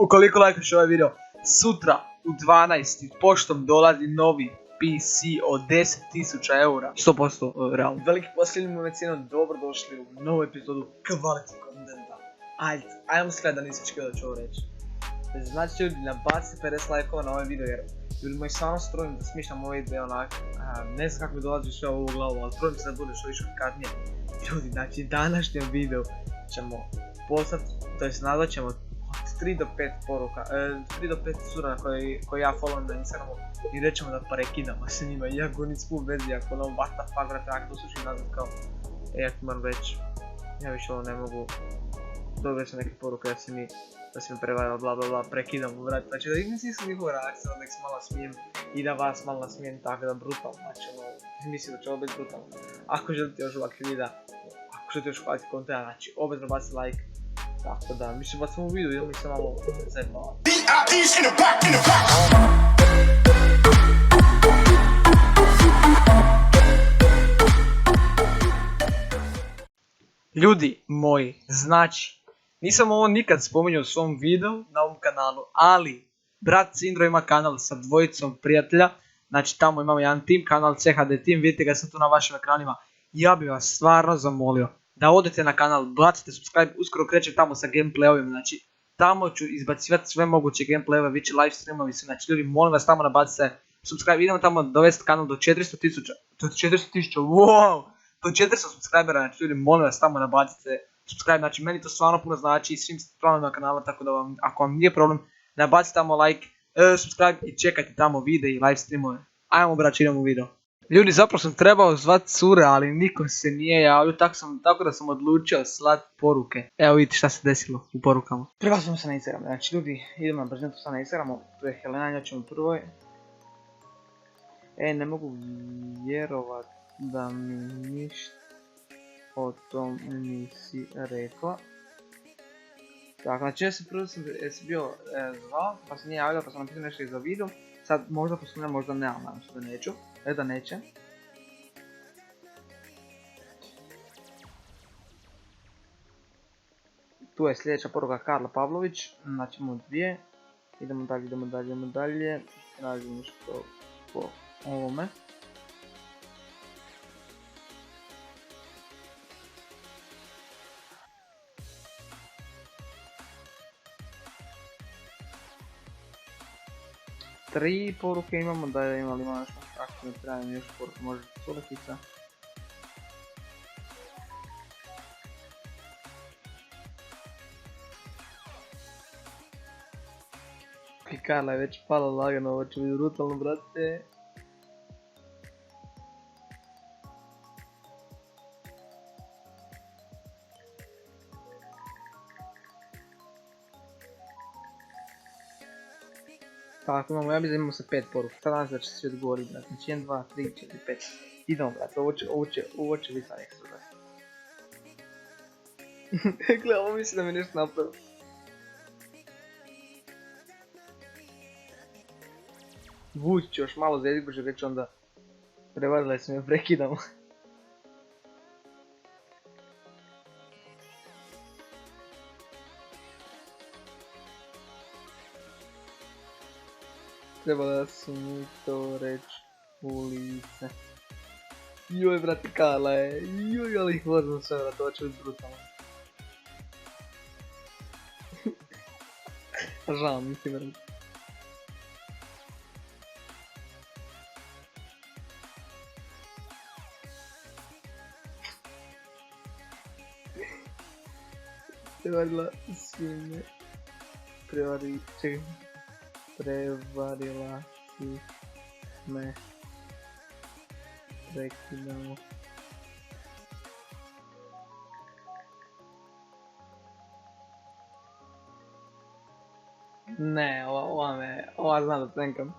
Ukoliko lajkaš ovaj video, sutra u 12 poštom dolazi novi PC od 10.000 eura. 100% realno. Veliki posljednjim vecino, dobrodošli u novu epizodu Quality Contenta. Ajmo skrat da nisam čekio da ću ovo reći. Znači ljudi, nabacite 50 lajkova na ovaj video jer ljudi moji stvarno strojim da smišljam ovaj video onak, ne znam kako mi dolazi sve ovo u glavu, ali trojim se da bude što više kadnije. Ljudi, znači današnjem videu ćemo poslati, to jest nazvat ćemo 3 do 5 poruka, 3 do 5 cura koje ja followam na Instagramu i rećemo da prekidamo sa njima, iako nic u vezi, ako ono what the fuck brate, ako doslušim nazvat kao ako moram reći, ja više ovo ne mogu, dobio sam neke poruke da si mi prevarila bla bla bla, prekidamo brate, znači da nisam njihova reakcija, da ih se malo smijem i da vas malo nasmijem tako da brutalno, znači ono, mislim da će ovo biti brutalno. Ako želite još ovakve videa, ako želite još hvaliti kontenta, znači obavezno bacite like. Tako da, mislim vas sam u vidu, idemo se malo zajebavati. Ljudi moji, znači, nisam ovo nikad spominjao u svom videu na ovom kanalu, ali brat Sindro ima kanal sa dvojicom prijatelja, znači tamo imamo jedan team, kanal CHD Team, vidite ga sad tu na vašim ekranima. Ja bih vas stvarno zamolio da odete na kanal, bacite subscribe, uskoro krećem tamo sa gameplayovima, znači tamo ću izbacivati sve moguće gameplayove, bit će live streamovi, znači ljudi molim vas tamo nabacite subscribe, idemo tamo dovesti kanal do 400.000, to je 400.000, wow, do 400 subscribera, znači ljudi molim vas tamo nabacite subscribe, znači meni to stvarno puno znači i svim članovima kanala, tako da vam, ako vam nije problem, nabacite tamo like, subscribe i čekajte tamo videe i live streamove. Ajmo braći, idemo u video. Ljudi, zapravo sam trebao zvat cure, ali niko se nije javio, tako da sam odlučio slat poruke. Evo vidite šta se desilo u porukama. Prebacimo se na Instagram, znači ljudi, idemo na brzinu sad na Instagramu, tu je Helena, ja ćemo prvoj. Ne mogu vjerovat da mi ništa o tom nisi rekla. Tako, znači ja se prvo sam bio zvao, pa se nije javljao, pa sam napisao nešto za video. Sad možda poslušam, možda ne, ali nadam se da neću. Da neće. Tu je sljedeća poruka Karla Pavlović, znači imamo dvije. Idemo dalje. Tražimo što po ovome. Tri poruke imamo, da je imali malo nešto kako ne trebam još poruke, može suletica. Karla je već pala lagano, ovo će biti brutalno brate. Tako imamo, ja bih da imamo sa 5 poruka, sad danas da će se svi odgovoriti, brate, znači 1, 2, 3, 4, 5, idemo brate, ovo će biti sad ekstra brate. Gle, ovo misli da mi nešto napravio. Vući ću još malo za jezik, bože reći onda, prevarila sam je, prekidamo. Treba da su mi to reći u lice. Joj brate, Karla je, joj, ali ih vozim sve brate, ovo će biti brutalno. Žao mi ti brate. Prevarila si me, prevarila si me, prekidamo. Ne, ova znam da tenkam.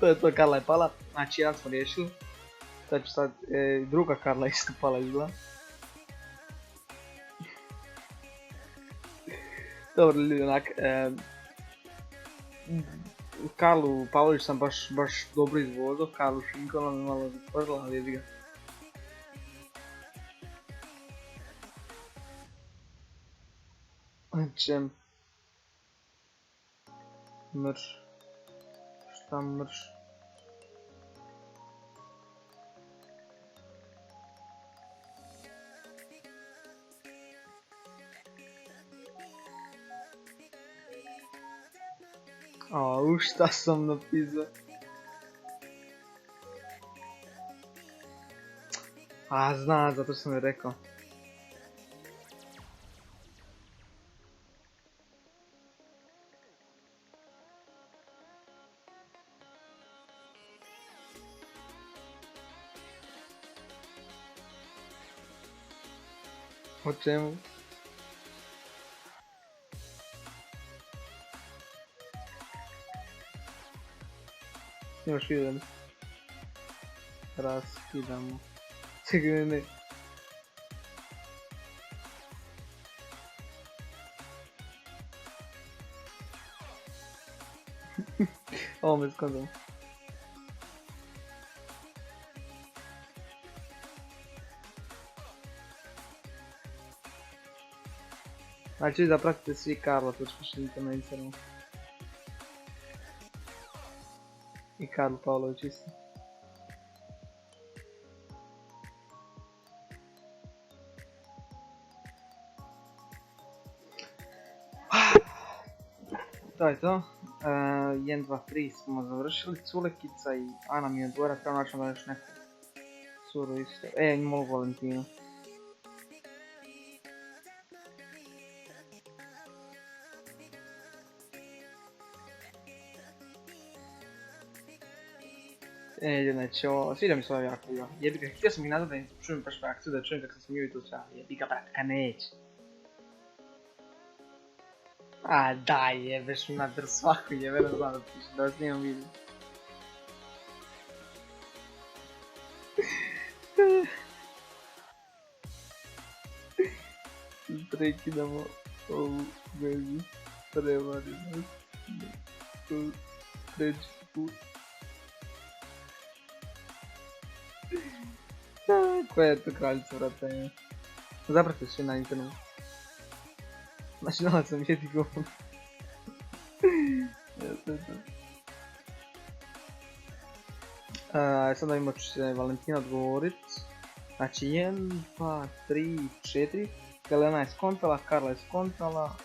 To je to, Karla je pala, znači jedan smo riješili. Sad ću sad, druga Karla isto pala izgleda. Dobro ljudi, onak, Karlu Pavlović sam baš dobro izvozao, Karlu Šinkola me malo zatvorila, ali jebi ga. Čem? Mrš. Šta mrš? Au, šta sam napisao? Znam, zato sam je rekao. O čemu? Snimaš video, ne? Raskidamo. Čekaj, ne. Ovo me skandam. Znači da pratite svi Karla, to ću pošaljite na Instagramu. I Karl Pavlović isto. To je to. 1, 2, 3 smo završili. Culekica i Ana mi odgovara, treba način da još neku curu isto. Mogu Valentinu. Znači ovo, sviđa mi se ovo jako uga. Jebi ga, htio sam ih nazvat da im čujem baš reakciju, da čujem kako se smiju i to sve, jebi ga bratka, neće. Daj jebeš mi mater svaku jebeno znam da piše, da vas snimam video. Prekidamo ovu vezu, prevari nas, treći put. Koja je to kraljica, vrata? Zapratite svi na internetu. Znači, nalaz sam jedi govno. Sada ima ću se Valentina odgovorit. Znači, 1, 2, 3, 4. Helena je skontala, Karla je skontala.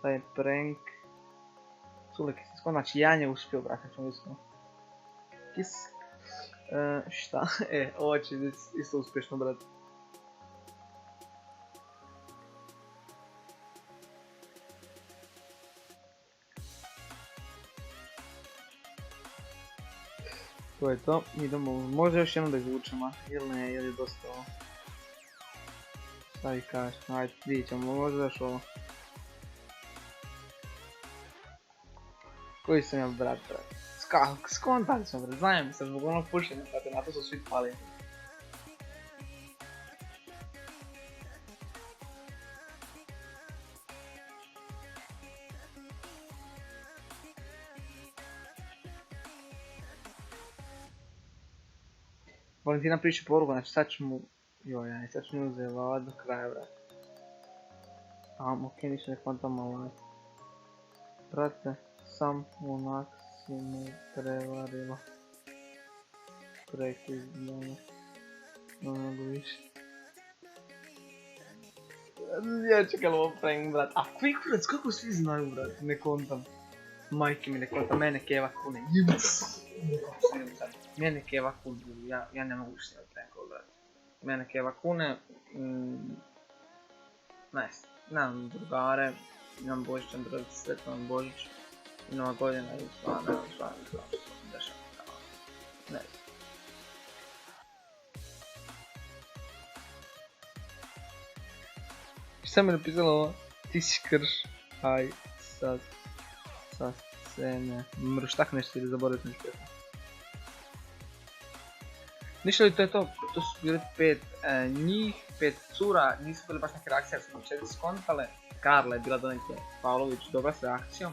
Taj je prank. Sulek je skontala, znači Jan je uspio, brate, ćemo iskreno. Kiss. Šta? Ovo će isto uspješno, brate. To je to, idemo, možda još jednom da izvučemo, ili ne, ili je dosta ovo. Šta vi kažeš, ajde, vidit ćemo, možda još ovo. Koji sam ja brat, skontali smo, brat, znajem se, zbog onog pušenja, brate, na to su svi pali. Valentina piše poruku, znači sad ću mu... sad ću mu uzevati do kraja, brate. Ok, ništa ne kontam ovaj. Brate, sam onak si me prevarila. Preko izdanje. Ne mogu više. Ja čekam ovo prank, brat. A koji kurac, kako svi znaju, brat? Ne kontam. Majke mi ne kontam, mene keva kune. Mene keva kune, ja ne mogu što prankova, brat. Mene keva kune. Nice. Nemam drugare, imam Božićan drug, sretan Božić. I Nova godina i stvarno što se dešava. Ne znam. Šta mi je napisalo ovo? Ti si krš. Aj, sad scene. Mrš, tak nešto ili zaboraviti nešto. Ništa li to je to, to su bili 5 njih, 5 cura, nisu bili baš neke reakcije, jer su mi 4 skontale. Karla je bila donekle Pavlović dobra s reakcijom.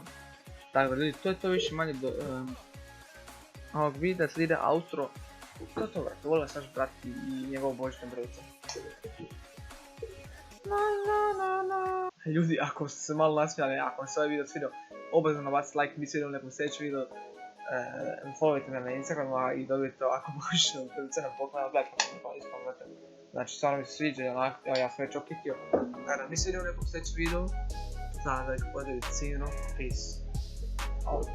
Tako da ljudi, to je to više manje do ovog videa, slijede outro. To je to vrati, volim vas još pratiti i njegov božićni brojca. Ljudi, ako ste se malo nasmijali, ako vam se ovaj video svidio, obavezno nabacite like, mi se vidimo u nekom sljedećem videu. Followajte me na Instagramu i dobijete ovako božićnog brojca na poklon, gledajte kako mi to ispamljate. Znači, stvarno mi se sviđa, evo ja sam već okitio. Mi se vidimo u nekom sljedećem videu. Znam da je pozdrav, see you know, peace. Out.